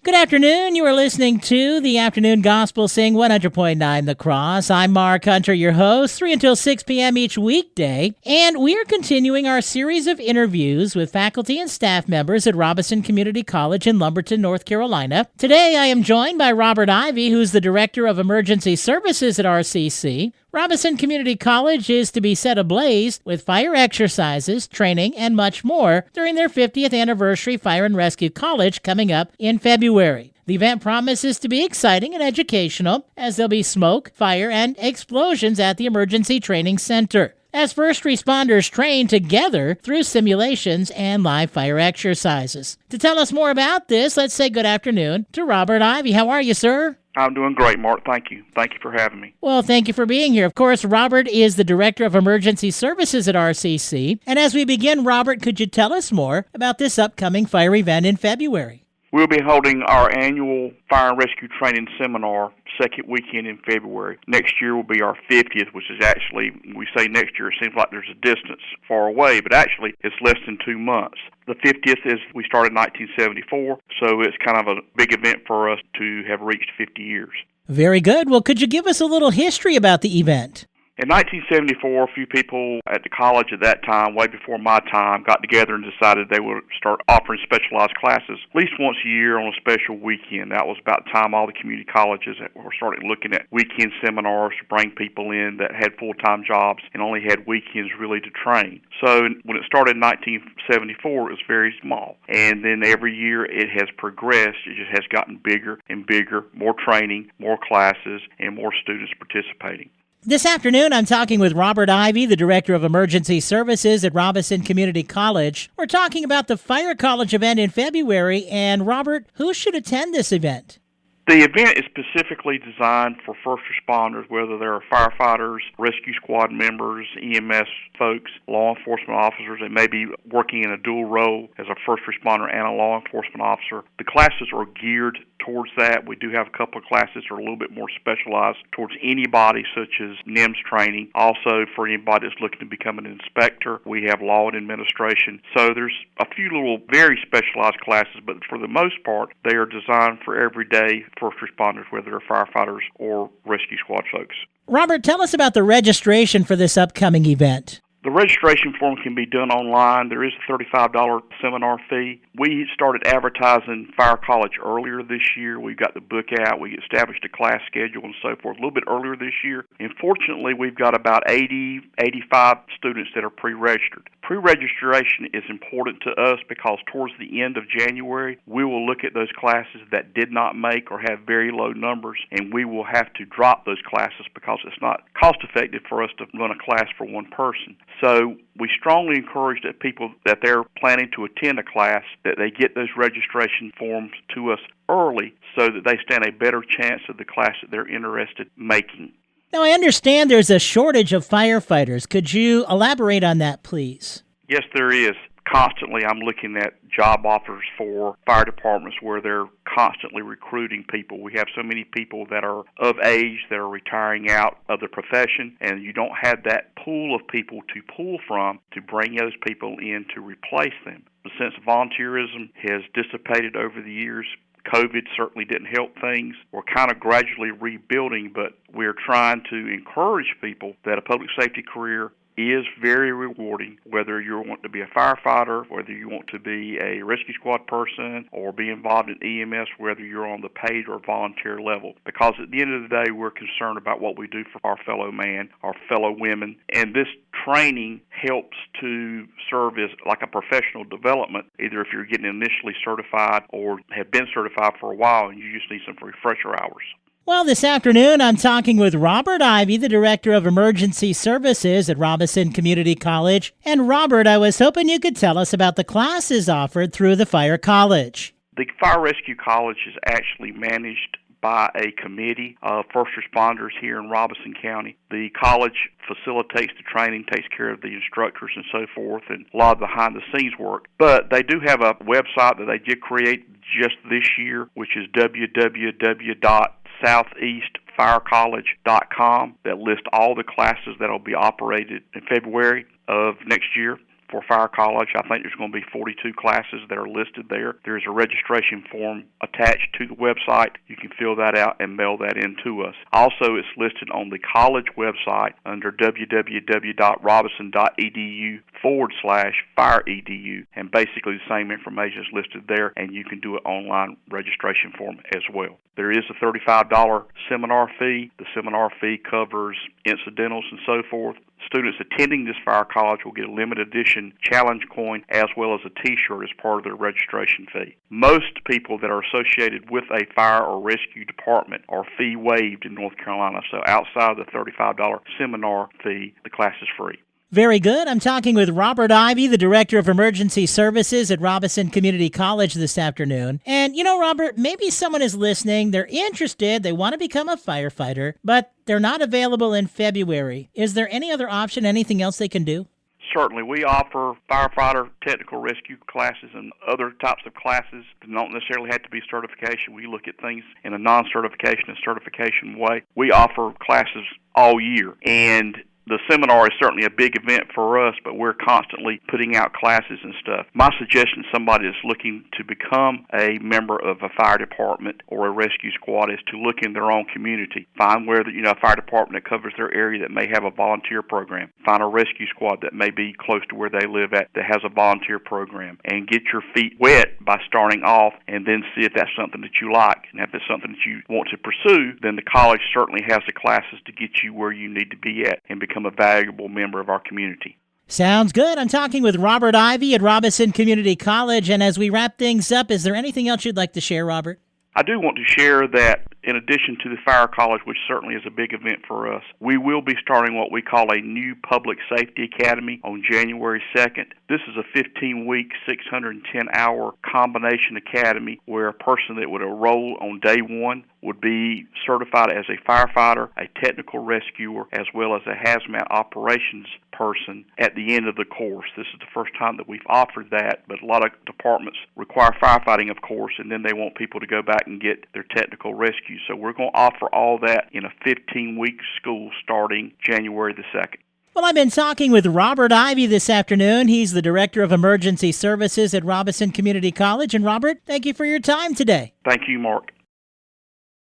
Good afternoon. You are listening to the Afternoon Gospel Sing 100.9 The Cross. I'm Mark Hunter, your host, 3 until 6 p.m. each weekday. And we are continuing our series of interviews with faculty and staff members at Robeson Community College in Lumberton, North Carolina. Today, I am joined by Robert Ivey, who's the Director of Emergency Services at RCC. Robeson Community College is to be set ablaze with fire exercises, training, and much more during their 50th anniversary Fire and Rescue College coming up in February. The event promises to be exciting and educational as there'll be smoke, fire, and explosions at the Emergency Training Center, as first responders train together through simulations and live fire exercises. To tell us more about this, let's say good afternoon to Robert Ivey. How are you, sir? I'm doing great, Mark. Thank you. Thank you for having me. Well, thank you for being here. Of course, Robert is the Director of Emergency Services at RCC. And as we begin, Robert, could you tell us more about this upcoming fire event in February? We'll be holding our annual Fire and Rescue Training Seminar second weekend in February. Next year will be our 50th, which is actually, when we say next year, it seems like there's a distance far away, but actually it's less than 2 months. The 50th is, we started in 1974, so it's kind of a big event for us to have reached 50 years. Very good. Well, could you give us a little history about the event? In 1974, a few people at the college at that time, way before my time, got together and decided they would start offering specialized classes at least once a year on a special weekend. That was about the time all the community colleges were starting looking at weekend seminars to bring people in that had full-time jobs and only had weekends really to train. So when it started in 1974, it was very small. And then every year it has progressed. It just has gotten bigger and bigger, more training, more classes, and more students participating. This afternoon, I'm talking with Robert Ivey, the Director of Emergency Services at Robeson Community College. We're talking about the Fire College event in February. And Robert, who should attend this event? The event is specifically designed for first responders, whether they're firefighters, rescue squad members, EMS folks, law enforcement officers. They may be working in a dual role as a first responder and a law enforcement officer. The classes are geared towards that. We do have a couple of classes that are a little bit more specialized towards anybody, such as NIMS training. Also, for anybody that's looking to become an inspector, we have law and administration. So there's a few little very specialized classes, but for the most part, they are designed for everyday first responders, whether they're firefighters or rescue squad folks. Robert, tell us about the registration for this upcoming event. The registration form can be done online. There is a $35 seminar fee. We started advertising Fire College earlier this year. We got the book out. We established a class schedule and so forth a little bit earlier this year. And fortunately, we've got about 85 students that are pre-registered. Pre-registration is important to us because towards the end of January, we will look at those classes that did not make or have very low numbers, and we will have to drop those classes because it's not cost-effective for us to run a class for one person. So we strongly encourage that people that they're planning to attend a class, that they get those registration forms to us early so that they stand a better chance of the class that they're interested in making. Now, I understand there's a shortage of firefighters. Could you elaborate on that, please? Yes, there is. Constantly, I'm looking at job offers for fire departments where they're constantly recruiting people. We have so many people that are of age that are retiring out of the profession, and you don't have that pool of people to pull from to bring those people in to replace them. The sense of volunteerism has dissipated over the years. COVID certainly didn't help things. We're kind of gradually rebuilding, but we're trying to encourage people that a public safety career is very rewarding, whether you want to be a firefighter, whether you want to be a rescue squad person, or be involved in EMS, whether you're on the paid or volunteer level. Because at the end of the day, we're concerned about what we do for our fellow man, our fellow women, and this training helps to serve as like a professional development, either if you're getting initially certified or have been certified for a while and you just need some refresher hours. Well, this afternoon, I'm talking with Robert Ivey, the Director of Emergency Services at Robeson Community College. And Robert, I was hoping you could tell us about the classes offered through the Fire College. The Fire Rescue College is actually managed by a committee of first responders here in Robeson County. The college facilitates the training, takes care of the instructors and so forth, and a lot of behind-the-scenes work. But they do have a website that they did create just this year, which is www.southeastfirecollege.com, that lists all the classes that will be operated in February of next year. for Fire College. I think there's going to be 42 classes that are listed there. There's a registration form attached to the website. You can fill that out and mail that in to us. Also, it's listed on the college website under www.robeson.edu/fireedu, and basically the same information is listed there, and you can do an online registration form as well. There is a $35 seminar fee. The seminar fee covers incidentals and so forth. Students attending this fire college will get a limited edition challenge coin as well as a t-shirt as part of their registration fee. Most people that are associated with a fire or rescue department are fee waived in North Carolina, so outside of the $35 seminar fee, the class is free. Very good. I'm talking with Robert Ivey, the Director of Emergency Services at Robeson Community College this afternoon. And, Robert, maybe someone is listening, they're interested, they want to become a firefighter, but they're not available in February. Is there any other option, anything else they can do? Certainly. We offer firefighter technical rescue classes and other types of classes that don't necessarily have to be certification. We look at things in a non-certification and certification way. We offer classes all year, and the seminar is certainly a big event for us, but we're constantly putting out classes and stuff. My suggestion to somebody that's looking to become a member of a fire department or a rescue squad is to look in their own community. Find where a fire department that covers their area that may have a volunteer program. Find a rescue squad that may be close to where they live at that has a volunteer program. And get your feet wet by starting off, and then see if that's something that you like. And if it's something that you want to pursue, then the college certainly has the classes to get you where you need to be at and become a valuable member of our community. Sounds good. I'm talking with Robert Ivey at Robeson Community College. And as we wrap things up, is there anything else you'd like to share, Robert? I do want to share that in addition to the Fire College, which certainly is a big event for us, we will be starting what we call a new Public Safety Academy on January 2nd. This is a 15-week, 610-hour combination academy where a person that would enroll on day one would be certified as a firefighter, a technical rescuer, as well as a hazmat operations person at the end of the course. This is the first time that we've offered that, but a lot of departments require firefighting, of course, and then they want people to go back and get their technical rescue. So we're going to offer all that in a 15-week school starting January the 2nd. Well, I've been talking with Robert Ivey this afternoon. He's the Director of Emergency Services at Robeson Community College. And Robert, thank you for your time today. Thank you, Mark.